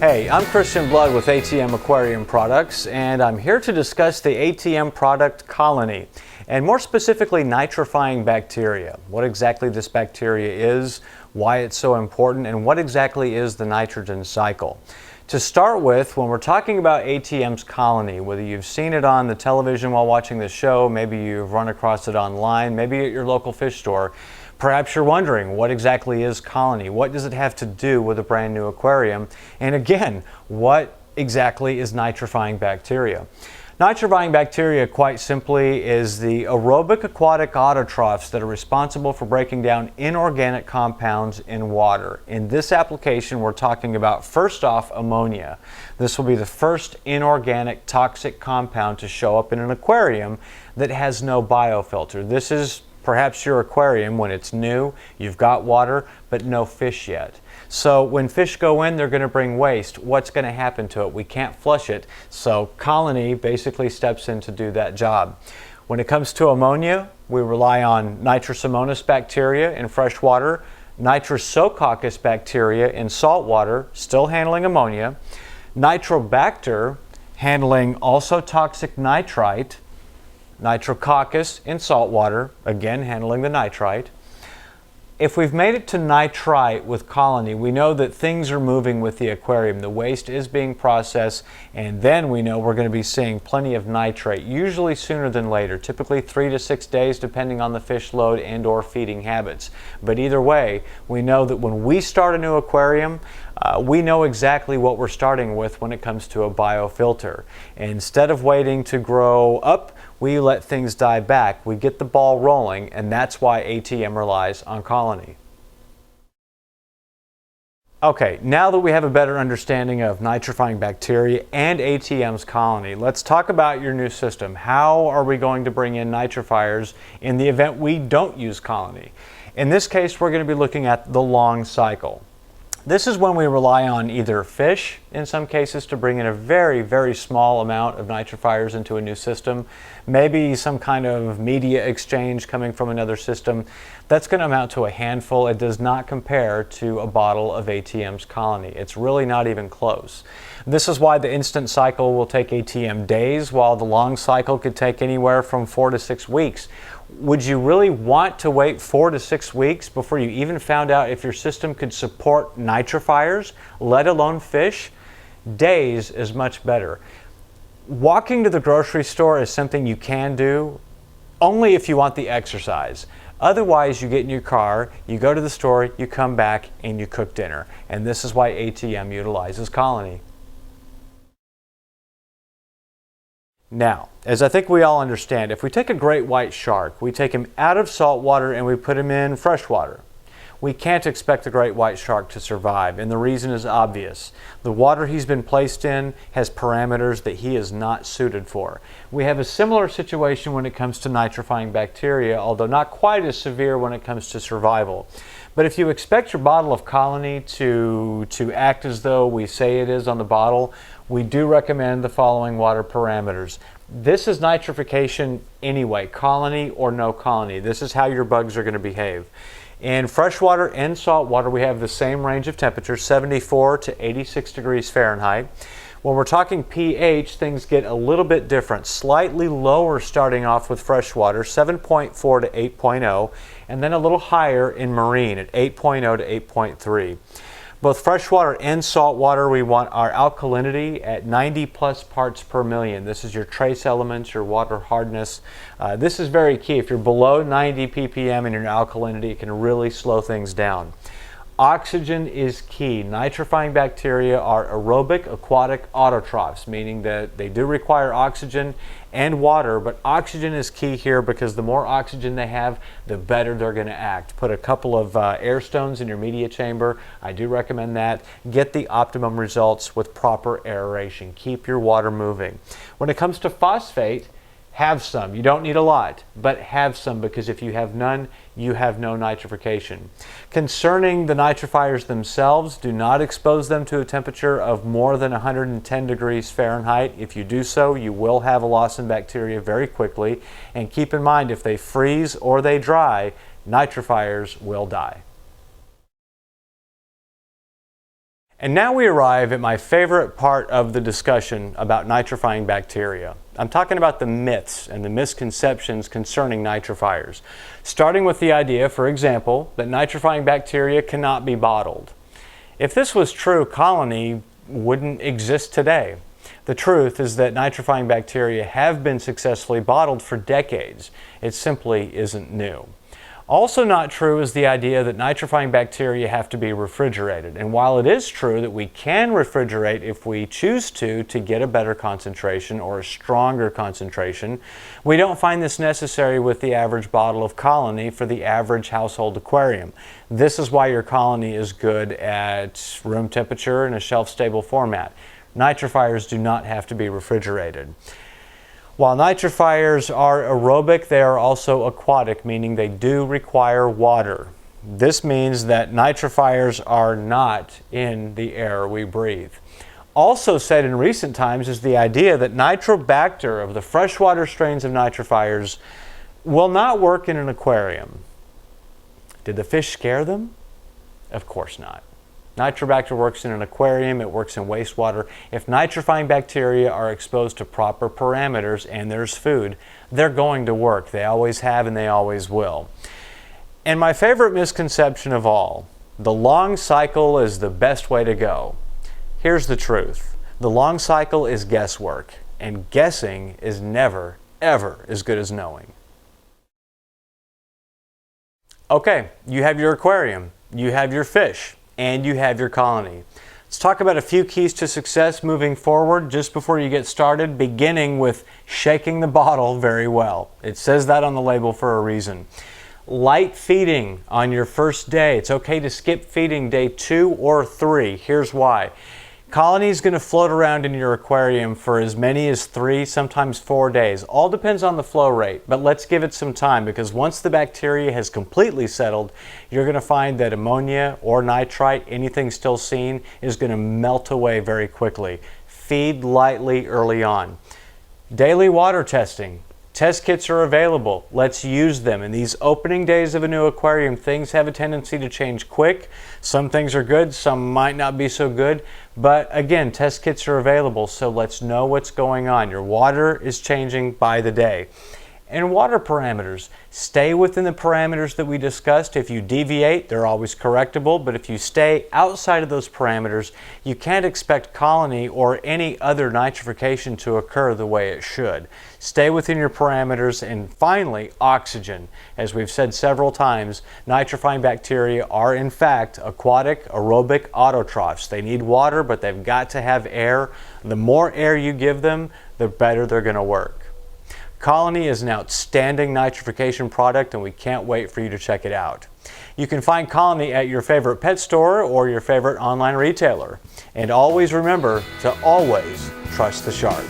Hey, I'm Christian Blood with ATM Aquarium Products, and I'm here to discuss the ATM product Colony, and more specifically nitrifying bacteria. What exactly this bacteria is, why it's so important, and what exactly is the nitrogen cycle. To start with, when we're talking about ATM's Colony, whether you've seen it on the television while watching the show, maybe you've run across it online, maybe at your local fish store, perhaps you're wondering, what exactly is Colony? What does it have to do with a brand new aquarium? And again, what exactly is nitrifying bacteria? Nitrifying bacteria, quite simply, is the aerobic aquatic autotrophs that are responsible for breaking down inorganic compounds in water. In this application, we're talking about, first off, ammonia. This will be the first inorganic toxic compound to show up in an aquarium that has no biofilter. This is perhaps your aquarium when it's new, you've got water, but no fish yet. So when fish go in, they're going to bring waste. What's going to happen to it? We can't flush it, so Colony basically steps in to do that job. When it comes to ammonia, we rely on Nitrosomonas bacteria in fresh water, Nitrosococcus bacteria in salt water, still handling ammonia, Nitrobacter handling also toxic nitrite, Nitrococcus in salt water, again handling the nitrite. If we've made it to nitrite with Colony, we know that things are moving with the aquarium. The waste is being processed, and then we know we're going to be seeing plenty of nitrate, usually sooner than later, typically 3 to 6 days depending on the fish load and or feeding habits. But either way, we know that when we start a new aquarium, we know exactly what we're starting with when it comes to a biofilter. Instead of waiting to grow up, we let things die back. We get the ball rolling, and that's why ATM relies on Colony. Okay, now that we have a better understanding of nitrifying bacteria and ATM's Colony, let's talk about your new system. How are we going to bring in nitrifiers in the event we don't use Colony? In this case, we're going to be looking at the long cycle. This is when we rely on either fish, in some cases, to bring in a very, very small amount of nitrifiers into a new system, maybe some kind of media exchange coming from another system. That's going to amount to a handful. It does not compare to a bottle of ATM's Colony. It's really not even close. This is why the instant cycle will take ATM days, while the long cycle could take anywhere from 4 to 6 weeks. Would you really want to wait 4 to 6 weeks before you even found out if your system could support nitrifiers, let alone fish? Days is much better. Walking to the grocery store is something you can do only if you want the exercise. Otherwise, you get in your car, you go to the store, you come back, and you cook dinner. And this is why ATM utilizes Colony. Now, as I think we all understand, if we take a great white shark, we take him out of salt water and we put him in fresh water, we can't expect the great white shark to survive, and the reason is obvious. The water he's been placed in has parameters that he is not suited for. We have a similar situation when it comes to nitrifying bacteria, although not quite as severe when it comes to survival. But if you expect your bottle of Colony to act as though we say it is on the bottle, we do recommend the following water parameters. This is nitrification anyway, Colony or no Colony. This is how your bugs are going to behave. In freshwater and saltwater, we have the same range of temperatures, 74 to 86 degrees Fahrenheit. When we're talking pH, things get a little bit different, slightly lower starting off with freshwater, 7.4 to 8.0, and then a little higher in marine at 8.0 to 8.3. Both freshwater and saltwater, we want our alkalinity at 90 plus parts per million. This is your trace elements, your water hardness. This is very key. If you're below 90 ppm in your alkalinity, it can really slow things down. Oxygen is key. Nitrifying bacteria are aerobic aquatic autotrophs, meaning that they do require oxygen and water, but oxygen is key here because the more oxygen they have, the better they're going to act. Put a couple of air stones in your media chamber. I do recommend that. Get the optimum results with proper aeration. Keep your water moving. When it comes to phosphate, have some. You don't need a lot, but have some, because if you have none, you have no nitrification. Concerning the nitrifiers themselves, do not expose them to a temperature of more than 110 degrees Fahrenheit. If you do so, you will have a loss in bacteria very quickly. And keep in mind, if they freeze or they dry, nitrifiers will die. And now we arrive at my favorite part of the discussion about nitrifying bacteria. I'm talking about the myths and the misconceptions concerning nitrifiers, starting with the idea, for example, that nitrifying bacteria cannot be bottled. If this was true, Colony wouldn't exist today. The truth is that nitrifying bacteria have been successfully bottled for decades. It simply isn't new. Also not true is the idea that nitrifying bacteria have to be refrigerated. And while it is true that we can refrigerate if we choose to get a better concentration or a stronger concentration, we don't find this necessary with the average bottle of Colony for the average household aquarium. This is why your Colony is good at room temperature in a shelf-stable format. Nitrifiers do not have to be refrigerated. While nitrifiers are aerobic, they are also aquatic, meaning they do require water. This means that nitrifiers are not in the air we breathe. Also said in recent times is the idea that Nitrobacter of the freshwater strains of nitrifiers will not work in an aquarium. Did the fish scare them? Of course not. Nitrobacter works in an aquarium, it works in wastewater. If nitrifying bacteria are exposed to proper parameters and there's food, they're going to work. They always have and they always will. And my favorite misconception of all, the long cycle is the best way to go. Here's the truth. The long cycle is guesswork, and guessing is never, ever as good as knowing. Okay, you have your aquarium, you have your fish, and you have your Colony. Let's talk about a few keys to success moving forward just before you get started, beginning with shaking the bottle very well. It says that on the label for a reason. Light feeding on your first day. It's okay to skip feeding day 2 or 3. Here's why. Colony is going to float around in your aquarium for as many as 3, sometimes 4 days. All depends on the flow rate, but let's give it some time because once the bacteria has completely settled, you're going to find that ammonia or nitrite, anything still seen, is going to melt away very quickly. Feed lightly early on. Daily water testing. Test kits are available. Let's use them. In these opening days of a new aquarium, things have a tendency to change quick. Some things are good, some might not be so good. But again, test kits are available, so let's know what's going on. Your water is changing by the day. And water parameters. Stay within the parameters that we discussed. If you deviate, they're always correctable, but if you stay outside of those parameters, you can't expect Colony or any other nitrification to occur the way it should. Stay within your parameters. And finally, oxygen. As we've said several times, nitrifying bacteria are in fact aquatic, aerobic autotrophs. They need water, but they've got to have air. The more air you give them, the better they're going to work. Colony is an outstanding nitrification product and we can't wait for you to check it out. You can find Colony at your favorite pet store or your favorite online retailer. And always remember to always trust the shark.